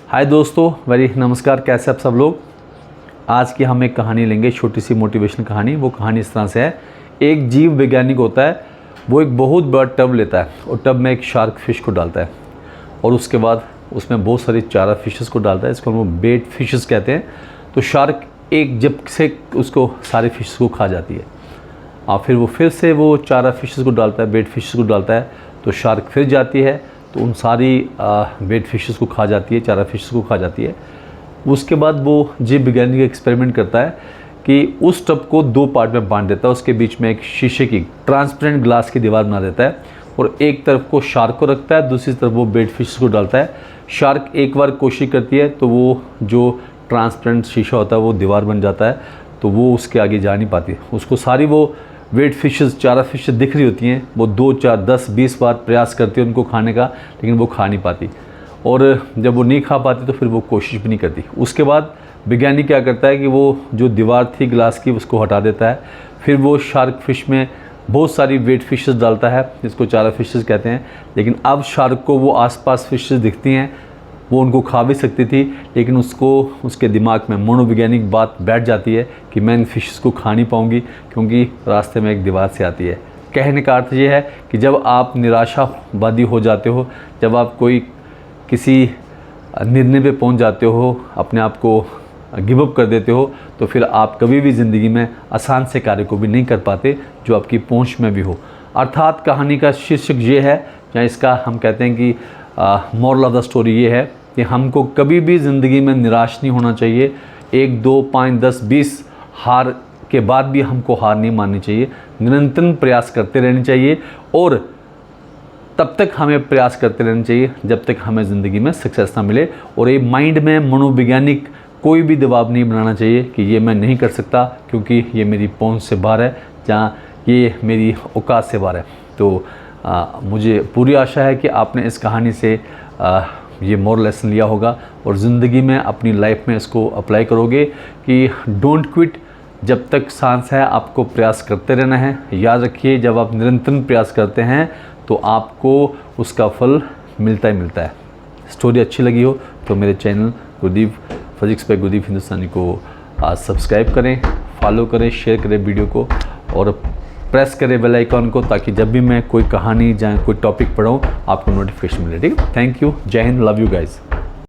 हाय दोस्तों, वेरी नमस्कार। कैसे आप सब लोग। आज की हम एक कहानी लेंगे, छोटी सी मोटिवेशनल कहानी। वो कहानी इस तरह से है। एक जीव वैज्ञानिक होता है, वो एक बहुत बड़ा टब लेता है और टब में एक शार्क फिश को डालता है और उसके बाद उसमें बहुत सारी चारा फिशेस को डालता है। इसको वो बेट फिशेस कहते हैं। तो शार्क एक जब से उसको सारे फिशेस को खा जाती है और फिर से वो चारा फिशेस को डालता है, बेट फिशेस को डालता है। तो शार्क फिर जाती है तो उन सारी बेट फिशेस को खा जाती है, चारा फिशेस को खा जाती है। उसके बाद वो जीव वैज्ञानिक एक्सपेरिमेंट करता है कि उस टब को दो पार्ट में बांट देता है। उसके बीच में एक शीशे की ट्रांसपेरेंट ग्लास की दीवार बना देता है और एक तरफ को शार्क को रखता है, दूसरी तरफ वो बेट फिशेस को डालता है। शार्क एक बार कोशिश करती है तो वो जो ट्रांसपेरेंट शीशा होता है वो दीवार बन जाता है, तो वो उसके आगे जा नहीं पाती। उसको सारी वो वेट फिशेस, चारा फिशेस दिख रही होती हैं। वो 2, 4, 10, 20 बार प्रयास करती है उनको खाने का, लेकिन वो खा नहीं पाती। और जब वो नहीं खा पाती तो फिर वो कोशिश भी नहीं करती। उसके बाद वैज्ञानिक क्या करता है कि वो जो दीवार थी ग्लास की उसको हटा देता है। फिर वो शार्क फिश में बहुत सारी वेट फिशेस डालता है, जिसको चारा फिशेस कहते हैं। लेकिन अब शार्क को वो आसपास फिशेस दिखती हैं, वो उनको खा भी सकती थी, लेकिन उसको उसके दिमाग में मनोवैज्ञानिक बात बैठ जाती है कि मैं इन फिशेस को खा नहीं पाऊँगी क्योंकि रास्ते में एक दीवार से आती है। कहने का अर्थ ये है कि जब आप निराशावादी हो जाते हो, जब आप कोई किसी निर्णय पे पहुंच जाते हो, अपने आप को गिव अप कर देते हो, तो फिर आप कभी भी ज़िंदगी में आसान से कार्य को भी नहीं कर पाते जो आपकी पहुंच में भी हो। अर्थात कहानी का शीर्षक ये है, या इसका हम कहते हैं कि मोरल ऑफ द स्टोरी ये है कि हमको कभी भी ज़िंदगी में निराश नहीं होना चाहिए। 1, 2, 5, 10, 20 हार के बाद भी हमको हार नहीं माननी चाहिए। निरंतर प्रयास करते रहने चाहिए और तब तक हमें प्रयास करते रहना चाहिए जब तक हमें ज़िंदगी में सक्सेस ना मिले। और ये माइंड में मनोवैज्ञानिक कोई भी दबाव नहीं बनाना चाहिए कि ये मैं नहीं कर सकता क्योंकि ये मेरी पहुंच से बाहर है, जहाँ ये मेरी औकात से बाहर है। तो मुझे पूरी आशा है कि आपने इस कहानी से ये मोरल लेसन लिया होगा और ज़िंदगी में अपनी लाइफ में इसको अप्लाई करोगे कि डोंट क्विट। जब तक सांस है आपको प्रयास करते रहना है। याद रखिए, जब आप निरंतर प्रयास करते हैं तो आपको उसका फल मिलता ही मिलता है। स्टोरी अच्छी लगी हो तो मेरे channel Gurdeep physics by Gurdeep Hindustani को सब्सक्राइब करें, फॉलो करें, शेयर करें वीडियो को और प्रेस करें बेल आइकॉन को, ताकि जब भी मैं कोई कहानी या कोई टॉपिक पढ़ाऊँ आपको नोटिफिकेशन मिले। ठीक है, थैंक यू, जय हिंद, लव यू गाइज।